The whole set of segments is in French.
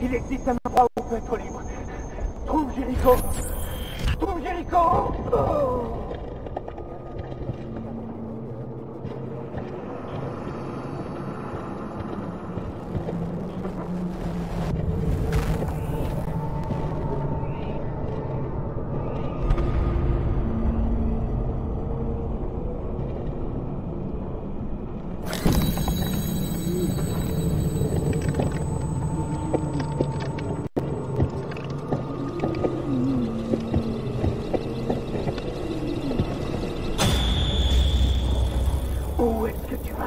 Il existe un endroit où on peut être libre. Trouve Jéricho. Trouve Jéricho. Oh. Où est-ce que tu vas?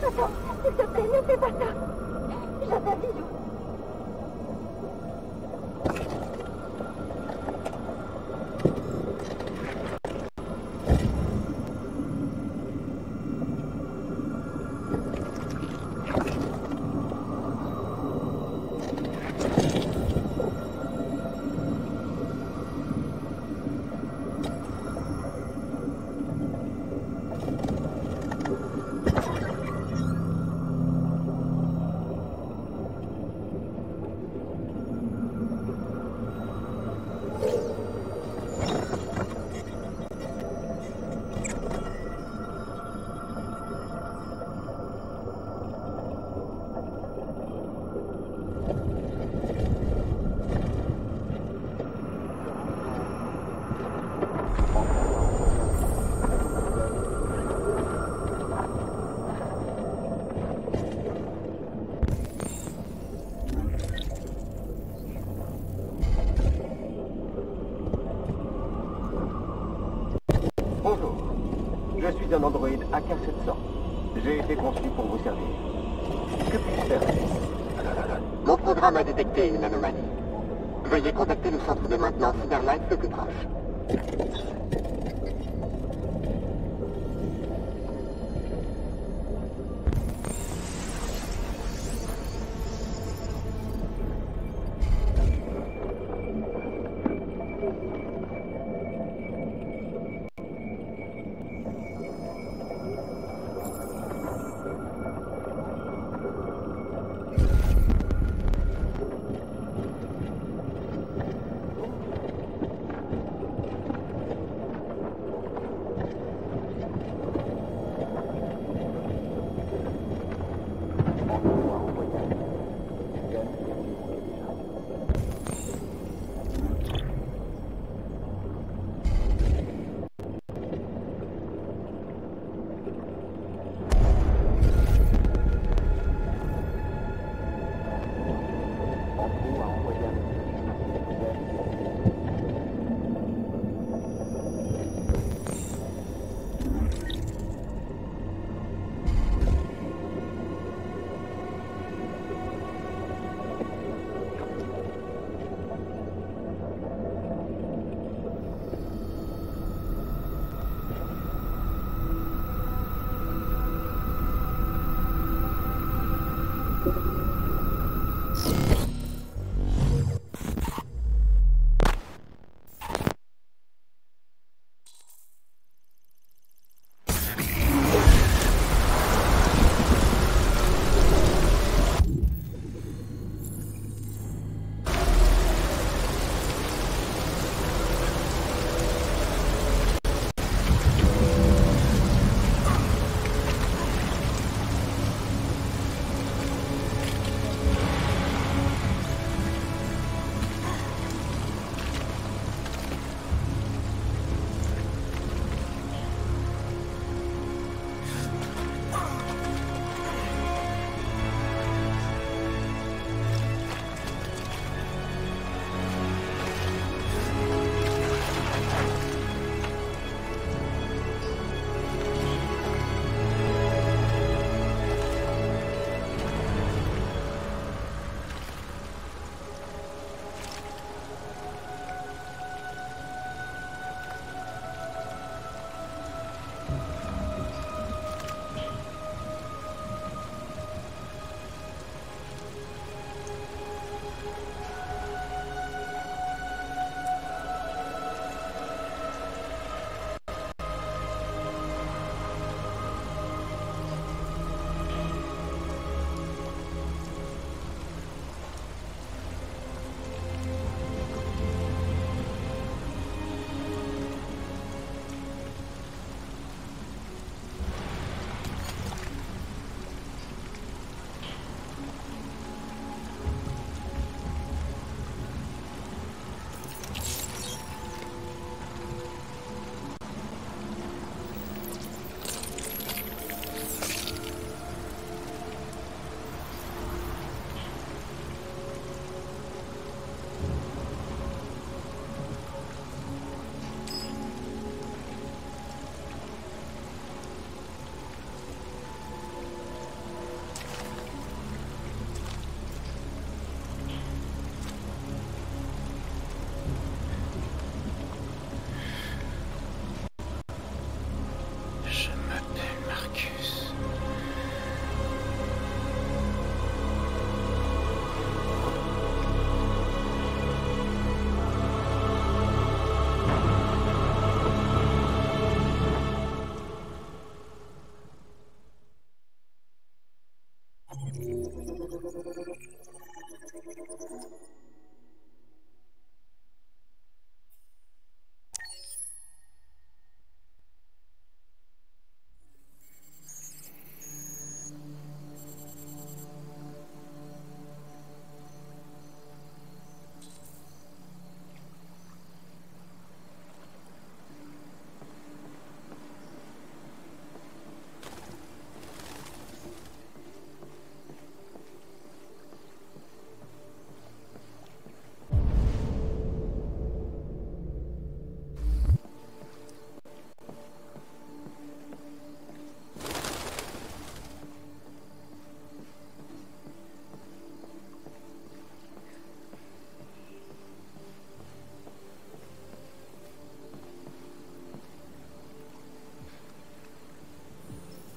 Attends, s'il te plaît, ne fais pas ça. J'avais Vidou. Bonjour, je suis un androïde AK-700. J'ai été conçu pour vous servir. Que puis-je faire? Mon programme a détecté une anomalie. Veuillez contacter le centre de maintenance Cyberlife le plus proche.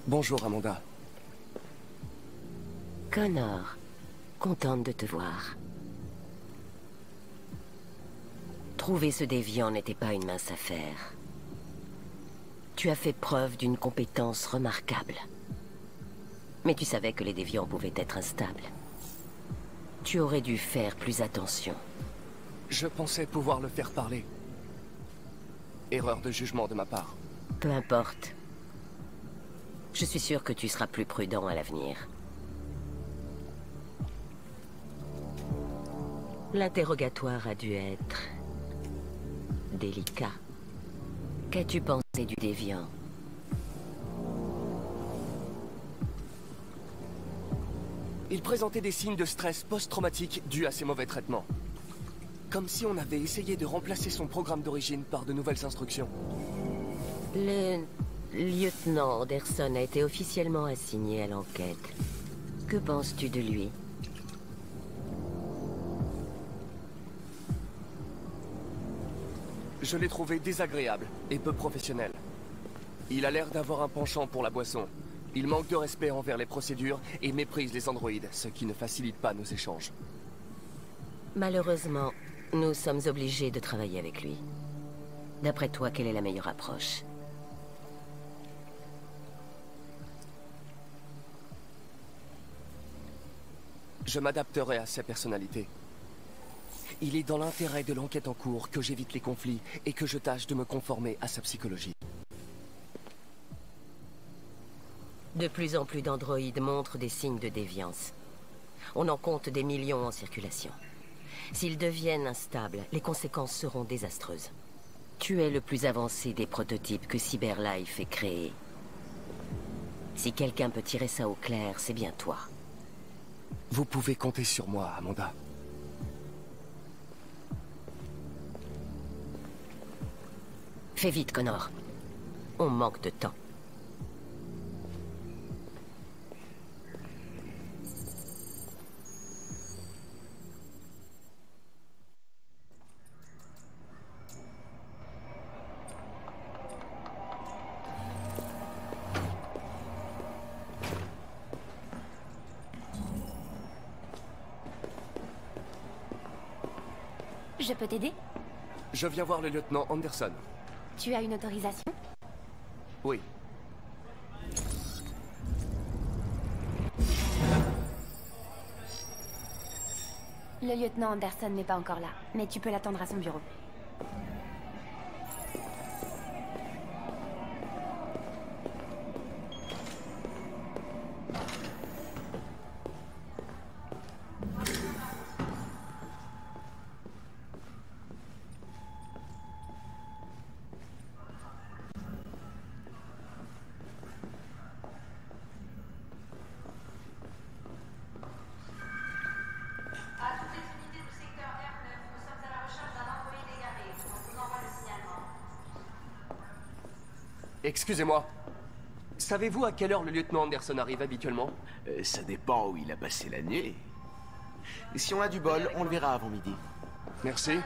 Bonjour, Amanda. Connor, contente de te voir. Trouver ce déviant n'était pas une mince affaire. Tu as fait preuve d'une compétence remarquable. Mais tu savais que les déviants pouvaient être instables. Tu aurais dû faire plus attention. Je pensais pouvoir le faire parler. Erreur de jugement de ma part. Peu importe. Je suis sûr que tu seras plus prudent à l'avenir. L'interrogatoire a dû être... délicat. Qu'as-tu pensé du déviant? Il présentait des signes de stress post-traumatique dus à ses mauvais traitements. Comme si on avait essayé de remplacer son programme d'origine par de nouvelles instructions. Le lieutenant Anderson a été officiellement assigné à l'enquête. Que penses-tu de lui? Je l'ai trouvé désagréable et peu professionnel. Il a l'air d'avoir un penchant pour la boisson. Il manque de respect envers les procédures et méprise les androïdes, ce qui ne facilite pas nos échanges. Malheureusement, nous sommes obligés de travailler avec lui. D'après toi, quelle est la meilleure approche? Je m'adapterai à sa personnalité. Il est dans l'intérêt de l'enquête en cours que j'évite les conflits et que je tâche de me conformer à sa psychologie. De plus en plus d'androïdes montrent des signes de déviance. On en compte des millions en circulation. S'ils deviennent instables, les conséquences seront désastreuses. Tu es le plus avancé des prototypes que CyberLife ait créés. Si quelqu'un peut tirer ça au clair, c'est bien toi. Vous pouvez compter sur moi, Amanda. Fais vite, Connor. On manque de temps. Je peux t'aider? Je viens voir le lieutenant Anderson. Tu as une autorisation? Oui. Le lieutenant Anderson n'est pas encore là, mais tu peux l'attendre à son bureau. Excusez-moi. Savez-vous à quelle heure le lieutenant Anderson arrive habituellement? Ça dépend où il a passé la nuit. Et si on a du bol, on le verra avant midi. Merci.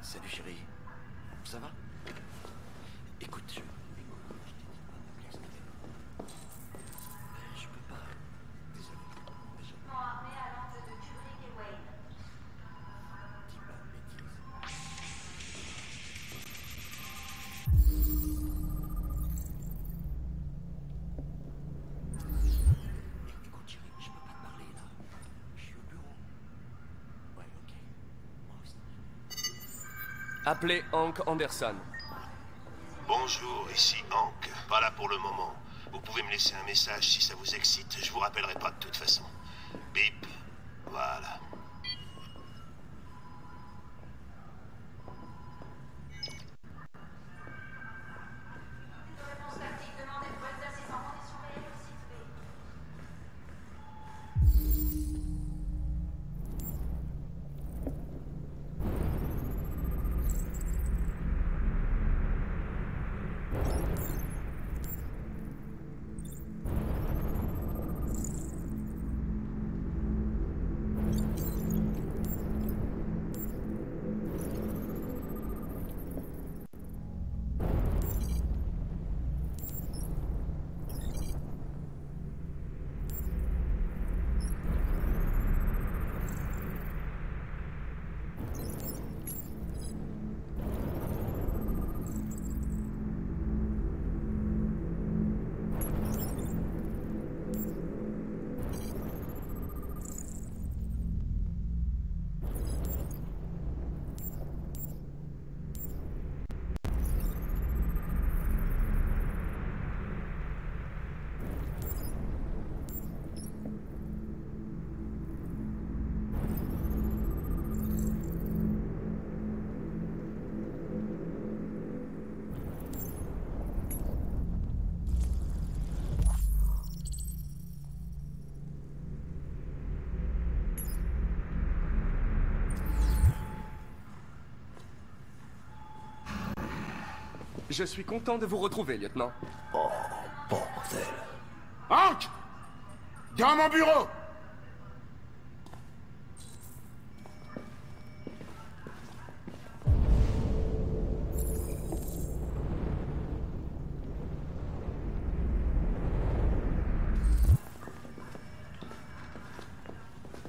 Salut chérie. Ça va? Écoute, Appelez Hank Anderson. Bonjour, ici Hank. Pas là pour le moment. Vous pouvez me laisser un message si ça vous excite. Je vous rappellerai pas de toute façon. Bip. Voilà. Je suis content de vous retrouver, lieutenant. Oh, bordel. Hank! Dans mon bureau!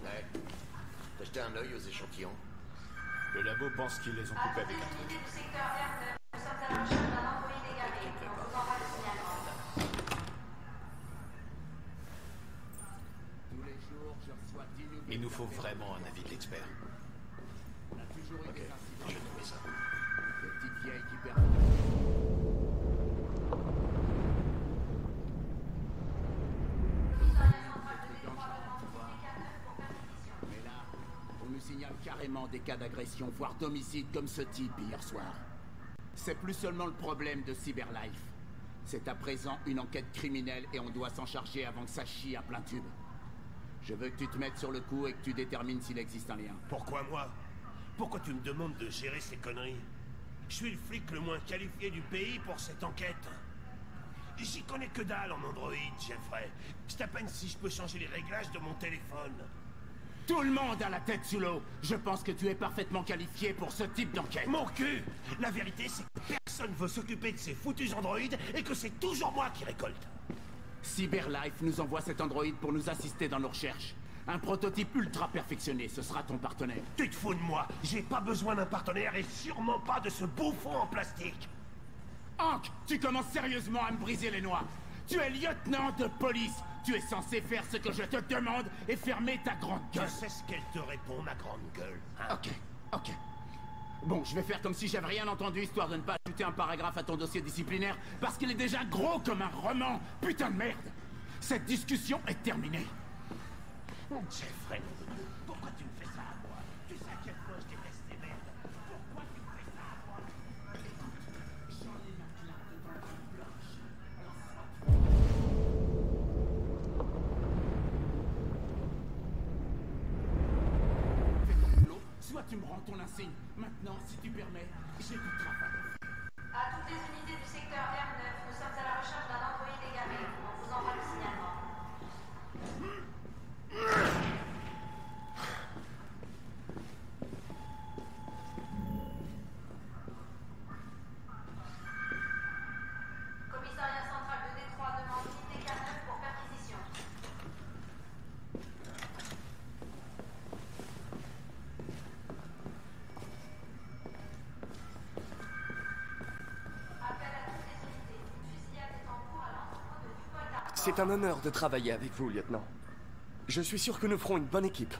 Ouais. T'as jeté un œil aux échantillons? Le labo pense qu'ils les ont coupés avec un truc. Il nous faut vraiment un avis de l'expert. Ok, je vais trouver ça. Petite vieille qui perd. Mais là, on nous signale carrément des cas d'agression, voire d'homicide comme ce type hier soir. C'est plus seulement le problème de Cyberlife. C'est à présent une enquête criminelle et on doit s'en charger avant que ça chie à plein tube. Je veux que tu te mettes sur le coup et que tu détermines s'il existe un lien. Pourquoi moi? Pourquoi tu me demandes de gérer ces conneries? Je suis le flic le moins qualifié du pays pour cette enquête. J'y connais que dalle en Android, Jeffrey. C'est à peine si je peux changer les réglages de mon téléphone. Tout le monde a la tête sous l'eau. Je pense que tu es parfaitement qualifié pour ce type d'enquête. Mon cul! La vérité, c'est que personne veut s'occuper de ces foutus androïdes et que c'est toujours moi qui récolte. Cyberlife nous envoie cet androïde pour nous assister dans nos recherches. Un prototype ultra perfectionné, ce sera ton partenaire. Tu te fous de moi? J'ai pas besoin d'un partenaire et sûrement pas de ce bouffon en plastique. Hank, tu commences sérieusement à me briser les noix. Tu es lieutenant de police. Tu es censé faire ce que je te demande et fermer ta grande gueule. Je sais ce qu'elle te répond, ma grande gueule. Hein? Ok. Bon, je vais faire comme si j'avais rien entendu, histoire de ne pas ajouter un paragraphe à ton dossier disciplinaire, parce qu'il est déjà gros comme un roman. Putain de merde. Cette discussion est terminée. Jeffrey, pourquoi tu me fais ça à moi? Tu sais à quel point je déteste les merdes. Pourquoi tu me fais ça à moi? J'en ai ma claque de ton grande blanche. Fais ton boulot, soit tu me rends ton insigne. Maintenant, si tu permets, j'ai du travail. À toutes les unités du secteur R9, nous sommes à la recherche d'un androïde égaré. On vous envoie le signalement. Commissariat central de Détroit demande unité K9 pour perquisition. Appel à toutes les unités. Une fusillade est en cours à l'entrepôt de Dupont. C'est un honneur de travailler avec vous, lieutenant. Je suis sûr que nous ferons une bonne équipe.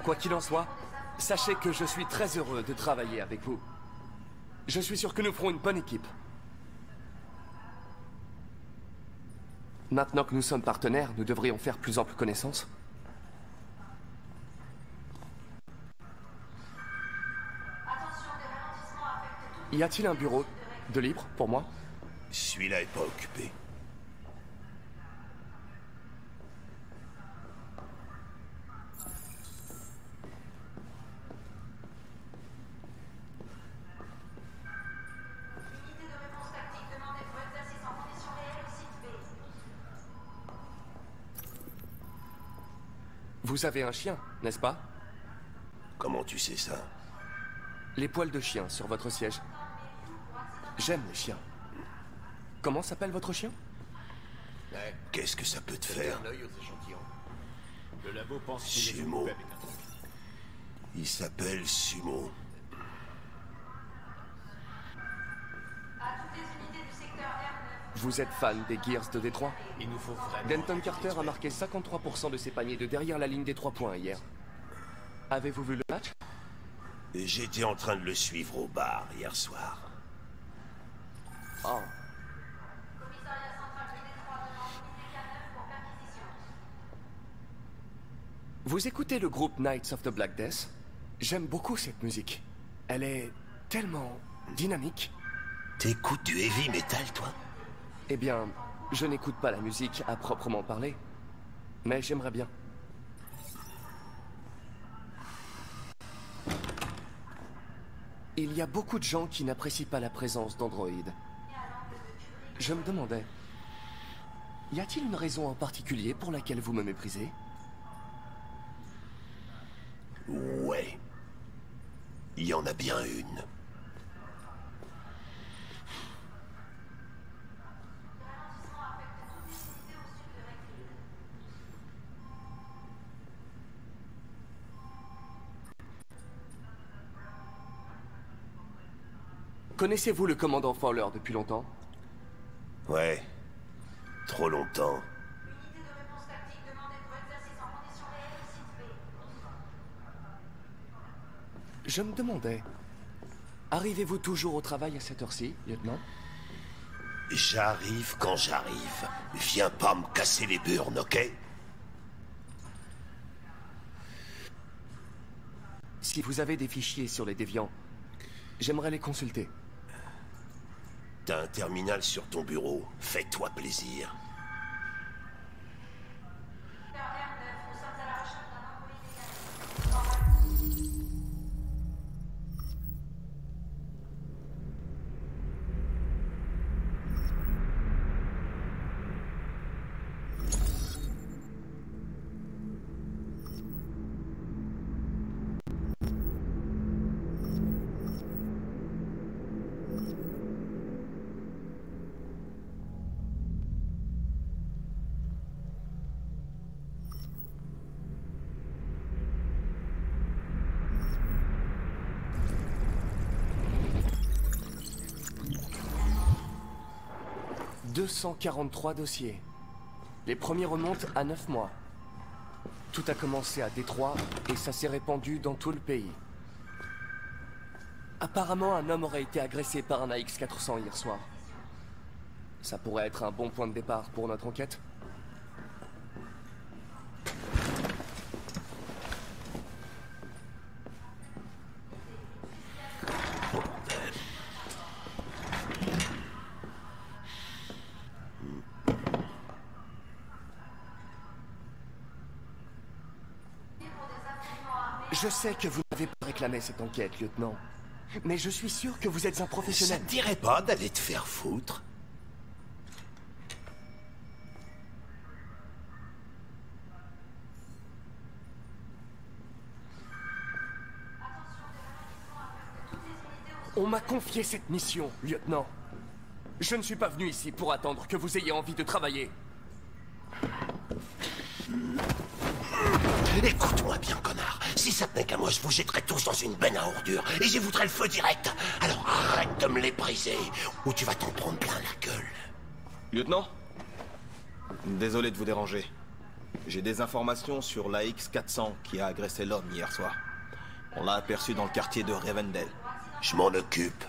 Quoi qu'il en soit, sachez que je suis très heureux de travailler avec vous. Je suis sûr que nous ferons une bonne équipe. Maintenant que nous sommes partenaires, nous devrions faire plus ample connaissance. Y a-t-il un bureau de libre pour moi? Celui-là est pas occupé. Vous avez un chien, n'est-ce pas? Comment tu sais ça? Les poils de chien sur votre siège. J'aime les chiens. Comment s'appelle votre chien? Qu'est-ce que ça peut te faire? Un œil aux échantillons. Le labo pense qu'il est Sumo. occupé avec un truc. Il s'appelle Sumo. Vous êtes fan des Gears de Détroit? Il nous faut vraiment... Denton Carter a marqué 53% de ses paniers de derrière la ligne des 3 points hier. Avez-vous vu le match? J'étais en train de le suivre au bar hier soir. Oh. Vous écoutez le groupe Knights of the Black Death? J'aime beaucoup cette musique. Elle est tellement dynamique. T'écoutes du heavy metal, toi? Eh bien, je n'écoute pas la musique à proprement parler. Mais j'aimerais bien. Il y a beaucoup de gens qui n'apprécient pas la présence d'androïdes. Je me demandais... Y a-t-il une raison en particulier pour laquelle vous me méprisez? Ouais. Il y en a bien une. Connaissez-vous le commandant Fowler depuis longtemps? Ouais. Trop longtemps. Je me demandais... Arrivez-vous toujours au travail à cette heure-ci, lieutenant? J'arrive quand j'arrive. Viens pas me casser les burnes, ok? Si vous avez des fichiers sur les déviants, j'aimerais les consulter. T'as un terminal sur ton bureau. Fais-toi plaisir. « 243 dossiers. Les premiers remontent à 9 mois. Tout a commencé à Détroit et ça s'est répandu dans tout le pays. Apparemment, un homme aurait été agressé par un AX-400 hier soir. Ça pourrait être un bon point de départ pour notre enquête. Je sais que vous n'avez pas réclamé cette enquête, lieutenant. Mais je suis sûr que vous êtes un professionnel. Ça te dirait pas d'aller te faire foutre? On m'a confié cette mission, lieutenant. Je ne suis pas venu ici pour attendre que vous ayez envie de travailler. Écoute-moi bien, connard. Si ça tenait qu'à moi, je vous jetterais tous dans une benne à ordures et j'y voudrais le feu direct. Alors arrête de me les briser, ou tu vas t'en prendre plein la gueule. Lieutenant? Désolé de vous déranger. J'ai des informations sur l'AX-400 qui a agressé l'homme hier soir. On l'a aperçu dans le quartier de Rivendell. Je m'en occupe.